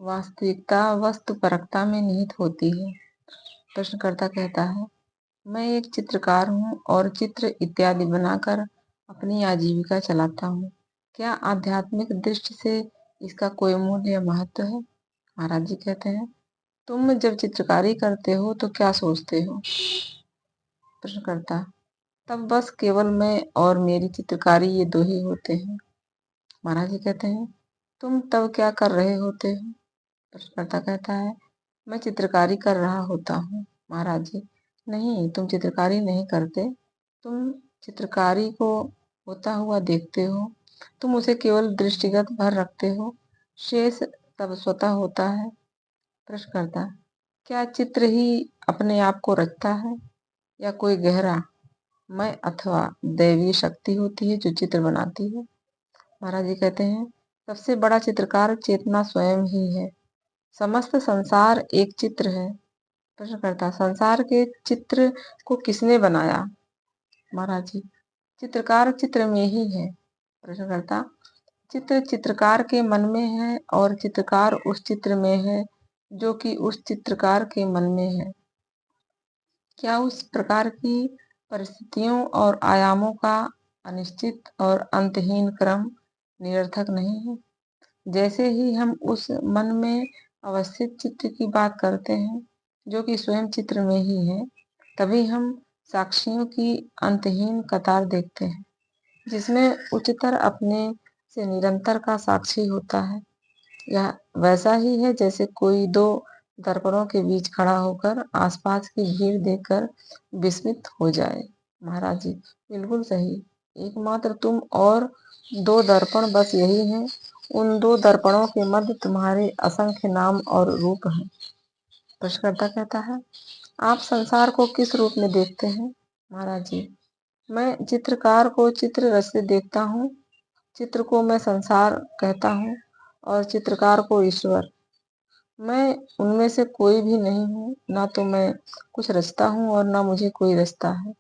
वास्तविकता वस्तुपरकता में निहित होती है। प्रश्नकर्ता कहता है, मैं एक चित्रकार हूँ और चित्र इत्यादि बनाकर अपनी आजीविका चलाता हूँ। क्या आध्यात्मिक दृष्टि से इसका कोई मूल्य या महत्व है? महाराज जी कहते हैं, तुम जब चित्रकारी करते हो तो क्या सोचते हो? प्रश्नकर्ता, तब बस केवल मैं और मेरी चित्रकारी ये दो ही होते हैं। महाराज जी कहते हैं, तुम तब क्या कर रहे होते हो? प्रश्नकर्ता कहता है, मैं चित्रकारी कर रहा होता हूँ। महाराज जी, नहीं, तुम चित्रकारी नहीं करते, तुम चित्रकारी को होता हुआ देखते हो, तुम उसे केवल दृष्टिगत भर रखते हो, शेष तब स्वतः होता है। प्रश्नकर्ता, क्या चित्र ही अपने आप को रचता है या कोई गहरा मैं अथवा दैवीय शक्ति होती है जो चित्र बनाती है? महाराज जी कहते हैं, सबसे बड़ा चित्रकार चेतना स्वयं ही है। समस्त संसार एक चित्र है। प्रश्नकर्ता, संसार के चित्र को किसने बनाया? महाराज जी, चित्रकार चित्र में ही है। प्रश्नकर्ता, चित्र चित्रकार के मन में है और चित्रकार उस चित्र में है जो कि उस चित्रकार के मन में है। क्या उस प्रकार की परिस्थितियों और आयामों का अनिश्चित और अंतहीन क्रम निरर्थक नहीं है? जैसे ही हम उस मन में अवस्थित चित्र की बात करते हैं जो कि स्वयं चित्र में ही है, तभी हम साक्षियों की अंतहीन कतार देखते हैं जिसमें उच्चतर अपने से निरंतर का साक्षी होता है। यह वैसा ही है जैसे कोई दो दर्पणों के बीच खड़ा होकर आसपास की भीड़ देखकर विस्मित हो जाए। महाराज जी, बिल्कुल सही। एकमात्र तुम और दो दर्पण, बस यही है। उन दो दर्पणों के मध्य तुम्हारे असंख्य नाम और रूप हैं। प्रश्नकर्ता कहता है, आप संसार को किस रूप में देखते हैं? महाराज जी, मैं चित्रकार को चित्र रचते देखता हूँ, चित्र को मैं संसार कहता हूँ और चित्रकार को ईश्वर। मैं उनमें से कोई भी नहीं हूँ, ना तो मैं कुछ रचता हूँ और ना मुझे कोई रचता है।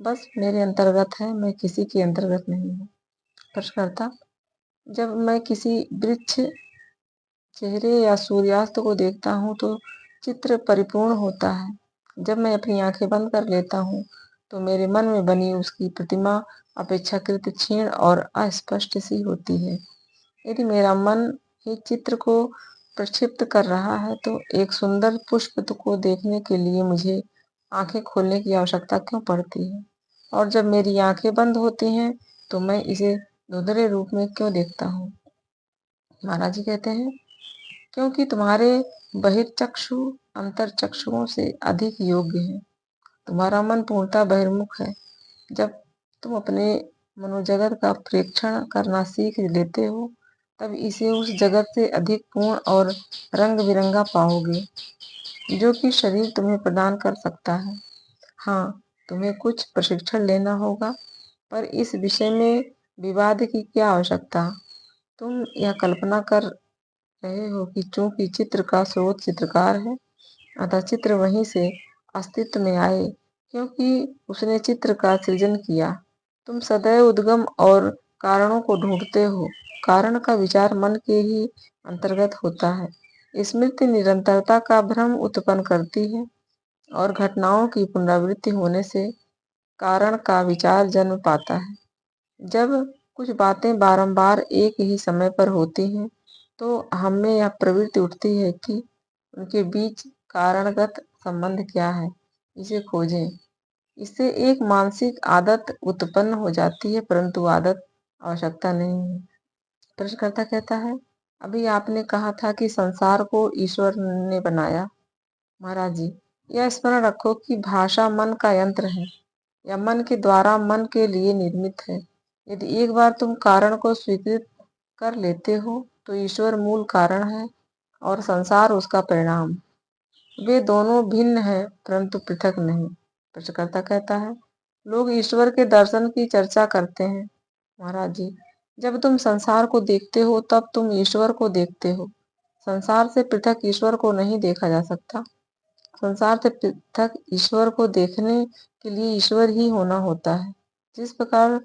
बस मेरे अंतर्गत है, मैं किसी के अंतर्गत नहीं हूँ। प्रश्नकर्ता, जब मैं किसी वृक्ष, चेहरे या सूर्यास्त को देखता हूँ तो चित्र परिपूर्ण होता है। जब मैं अपनी आंखें बंद कर लेता हूँ तो मेरे मन में बनी उसकी प्रतिमा अपेक्षाकृत क्षीण और अस्पष्ट सी होती है। यदि मेरा मन ही चित्र को प्रक्षिप्त कर रहा है तो एक सुंदर पुष्प को देखने के लिए मुझे आंखें खोलने की आवश्यकता क्यों पड़ती है? और जब मेरी आंखें बंद होती हैं तो मैं इसे धुंधले रूप में क्यों देखता हूँ? महाराज जी कहते हैं, क्योंकि तुम्हारे बहिर्चक्षु अंतरचक्षुओं से अधिक योग्य है। तुम्हारा मन पूर्णतः बहिर्मुख है। जब तुम अपने मनोजगत का प्रेक्षण करना सीख लेते हो तब इसे उस जगत से अधिक पूर्ण और रंग बिरंगा पाओगे जो कि शरीर तुम्हें प्रदान कर सकता है। हाँ, तुम्हें कुछ प्रशिक्षण लेना होगा, पर इस विषय में विवाद की क्या आवश्यकता? तुम यह कल्पना कर रहे हो कि चूंकि चित्र का स्रोत चित्रकार है, अतः चित्र वहीं से अस्तित्व में आए क्योंकि उसने चित्र का सृजन किया। तुम सदैव उद्गम और कारणों को ढूंढते हो। कारण का विचार मन के ही अंतर्गत होता है। स्मृति निरंतरता का भ्रम उत्पन्न करती है और घटनाओं की पुनरावृत्ति होने से कारण का विचार जन्म पाता है। जब कुछ बातें बारंबार एक ही समय पर होती हैं तो हमें यह प्रवृत्ति उठती है कि उनके बीच कारणगत संबंध क्या है, इसे खोजें। इससे एक मानसिक आदत उत्पन्न हो जाती है, परंतु आदत आवश्यकता नहीं है। प्रश्नकर्ता कहता है, अभी आपने कहा था कि संसार को ईश्वर ने बनाया। महाराज जी, यह स्मरण रखो कि भाषा मन का यंत्र है या मन के द्वारा मन के लिए निर्मित है। यदि एक बार तुम कारण को स्वीकृत कर लेते हो तो ईश्वर मूल कारण है और संसार उसका परिणाम। वे दोनों भिन्न हैं परंतु पृथक नहीं। प्रश्नकर्ता कहता है, लोग ईश्वर के दर्शन की चर्चा करते हैं। महाराज जी, जब तुम संसार को देखते हो तब तुम ईश्वर को देखते हो। संसार से पृथक ईश्वर को नहीं देखा जा सकता। संसार से पृथक ईश्वर को देखने के लिए ईश्वर ही होना होता है। जिस प्रकार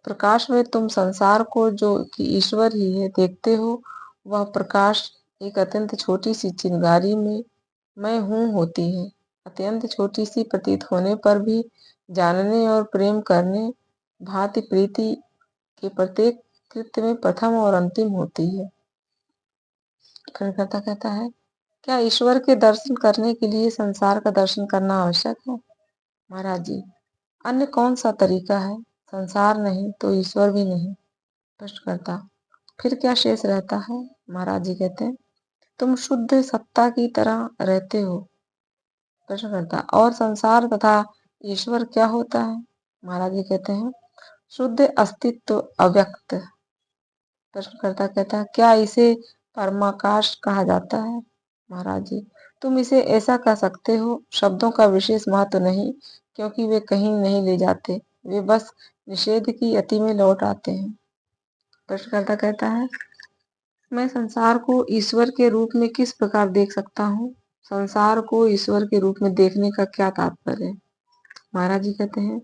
प्रकाश में तुम संसार को, जो कि ईश्वर ही है, देखते हो, वह प्रकाश एक अत्यंत छोटी सी चिंगारी में मैं हूँ होती है। अत्यंत छोटी सी प्रतीत होने पर भी जानने और प्रेम करने भांति प्रीति के प्रत्येक कृत्य में प्रथम और अंतिम होती है। ग्रहणकर्ता कहता है, क्या ईश्वर के दर्शन करने के लिए संसार का दर्शन करना आवश्यक है? महाराज जी, अन्य कौन सा तरीका है? संसार नहीं तो ईश्वर भी नहीं। प्रश्नकर्ता, फिर क्या शेष रहता है? महाराज जी कहते हैं, तुम शुद्ध सत्ता की तरह रहते हो। प्रश्नकर्ता, और संसार तथा ईश्वर क्या होता है? महाराज जी कहते हैं, शुद्ध अस्तित्व अव्यक्त। प्रश्नकर्ता कहता है, क्या इसे परमाकाश कहा जाता है? महाराज जी, तुम इसे ऐसा कह सकते हो। शब्दों का विशेष महत्व नहीं, क्योंकि वे कहीं नहीं ले जाते, वे बस निषेध की अति में लौट आते हैं। प्रश्नकर्ता कहता है, मैं संसार को ईश्वर के रूप में किस प्रकार देख सकता हूँ? संसार को ईश्वर के रूप में देखने का क्या तात्पर्य है? महाराज जी कहते हैं,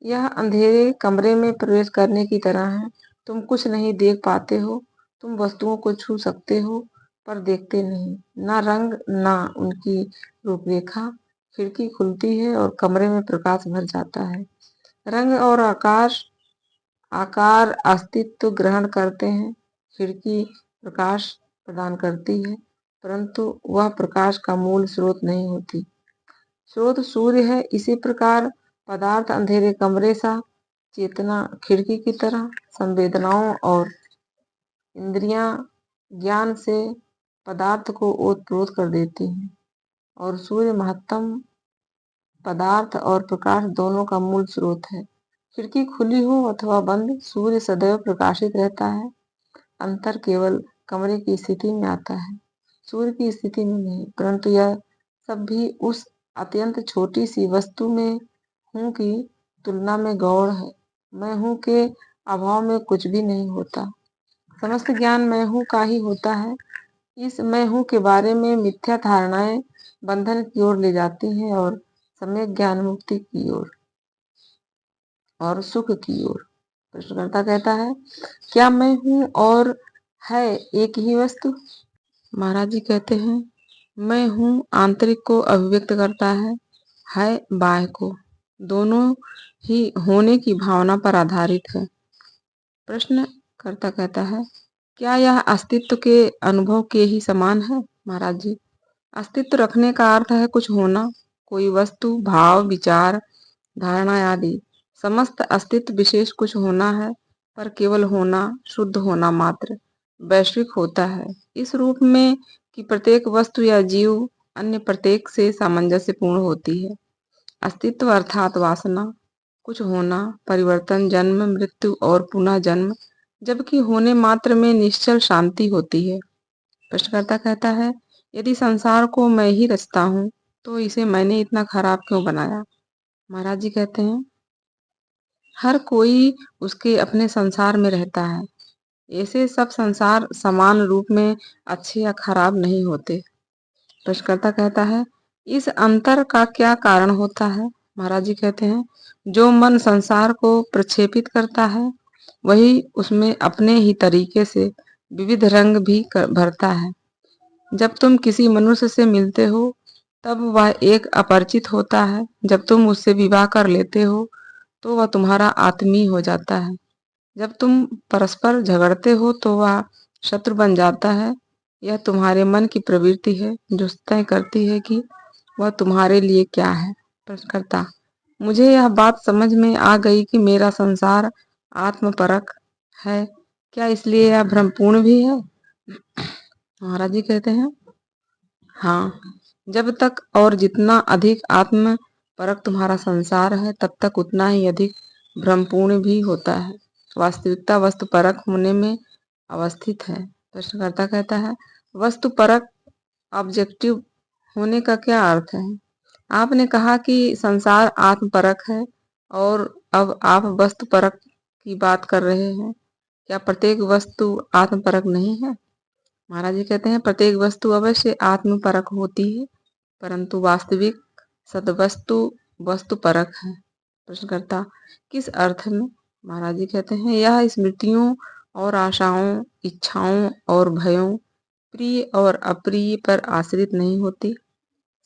यह अंधेरे कमरे में प्रवेश करने की तरह है। तुम कुछ नहीं देख पाते हो। तुम वस्तुओं को छू सकते हो पर देखते नहीं, ना रंग ना उनकी रूपरेखा। खिड़की खुलती है और कमरे में प्रकाश भर जाता है। रंग और आकार अस्तित्व ग्रहण करते हैं। खिड़की प्रकाश प्रदान करती है, परंतु वह प्रकाश का मूल स्रोत नहीं होती। स्रोत सूर्य है। इसी प्रकार पदार्थ अंधेरे कमरे सा, चेतना खिड़की की तरह, संवेदनाओं और इंद्रियां ज्ञान से पदार्थ को ओतप्रोत कर देती हैं, और सूर्य महत्तम पदार्थ और प्रकाश दोनों का मूल स्रोत है। खिड़की खुली हो अथवा बंद, सूर्य सदैव प्रकाशित रहता है। अंतर केवल कमरे की स्थिति में आता है, सूर्य की स्थिति में नहीं। परंतु यह सब भी उस अत्यंत छोटी सी वस्तु में हूँ की तुलना में गौण है। मैं हूँ के अभाव में कुछ भी नहीं होता। समस्त ज्ञान मैं हूँ का ही होता है। इस मैं हूँ के बारे में मिथ्या धारणाएं बंधन की ओर ले जाती हैं और सम्यक ज्ञान मुक्ति की ओर और सुख की ओर। प्रश्नकर्ता कहता है, क्या मैं हूँ और है एक ही वस्तु? महाराज जी कहते हैं, मैं हूँ आंतरिक को अभिव्यक्त करता है बाह्य को। दोनों ही होने की भावना पर आधारित है। प्रश्नकर्ता कहता है, क्या यह अस्तित्व के अनुभव के ही समान है? महाराज जी, अस्तित्व रखने का अर्थ है कुछ होना, कोई वस्तु, भाव, विचार, धारणा आदि। समस्त अस्तित्व विशेष कुछ होना है, पर केवल होना, शुद्ध होना मात्र वैश्विक होता है, इस रूप में कि प्रत्येक वस्तु या जीव अन्य प्रत्येक से सामंजस्यपूर्ण होती है। अस्तित्व अर्थात वासना, कुछ होना, परिवर्तन, जन्म, मृत्यु और पुनः जन्म, जबकि होने मात्र में निश्चल शांति होती है। प्रश्नकर्ता कहता है, यदि संसार को मैं ही रचता हूँ, तो इसे मैंने इतना खराब क्यों बनाया? महाराज जी कहते हैं, हर कोई उसके अपने संसार में रहता है। ऐसे सब संसार समान रूप में अच्छे या खराब नहीं होते। प्रश्नकर्ता कहता है, इस अंतर का क्या कारण होता है? महाराज जी कहते हैं, जो मन संसार को प्रक्षेपित करता है, वही उसमें अपने ही तरीके से विविध रंग भी भरता है। जब तुम किसी मनुष्य से मिलते हो, तब वह एक अपरिचित होता है। जब तुम उससे विवाह कर लेते हो, तो वह तुम्हारा आत्मीय हो जाता है। जब तुम परस्पर झगड़ते हो, तो वह शत्रु बन जाता है। यह तुम्हारे मन की प्रवृत्ति है, जो तय करती है कि वह तुम्हारे लिए क्या है। प्रश्नकर्ता, मुझे यह बात समझ में आ गई कि मेरा संसार आत्मपरक है। क्या इसलिए यह भ्रमपूर्ण भी है? महाराज जी कहते हैं, हाँ, जब तक और जितना अधिक आत्म परक तुम्हारा संसार है, तब तक उतना ही अधिक भ्रमपूर्ण भी होता है। वास्तविकता वस्तु परक होने में अवस्थित है। प्रश्नकर्ता कहता है, वस्तु परक ऑब्जेक्टिव होने का क्या अर्थ है? आपने कहा कि संसार आत्म परक है, और अब आप वस्तु परक की बात कर रहे हैं। क्या प्रत्येक वस्तु आत्म परक नहीं है? महाराज जी कहते हैं, प्रत्येक वस्तु अवश्य आत्मपरक होती है, परंतु वास्तविक सदवस्तु वस्तु परक है। प्रश्नकर्ता, किस अर्थ में? महाराज जी कहते हैं, यह स्मृतियों और आशाओं, इच्छाओं और भयों, प्रिय और अप्रिय पर आश्रित नहीं होती।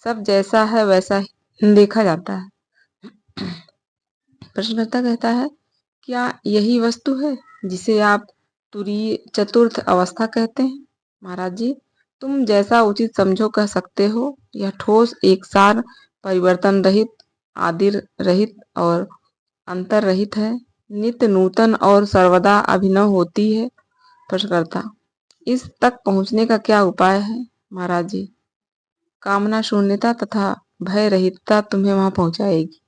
सब जैसा है वैसा ही देखा जाता है। प्रश्नकर्ता कहता है, क्या यही वस्तु है जिसे आप तुरीय चतुर्थ अवस्था कहते हैं? महाराज जी, तुम जैसा उचित समझो कह सकते हो। यह ठोस, एकसार, परिवर्तन रहित, आदि रहित और अंतर रहित है। नित्य नूतन और सर्वदा अभिनव होती है। प्रश्नकर्ता, इस तक पहुंचने का क्या उपाय है? महाराज जी, कामना शून्यता तथा भय रहितता तुम्हें वहां पहुंचाएगी।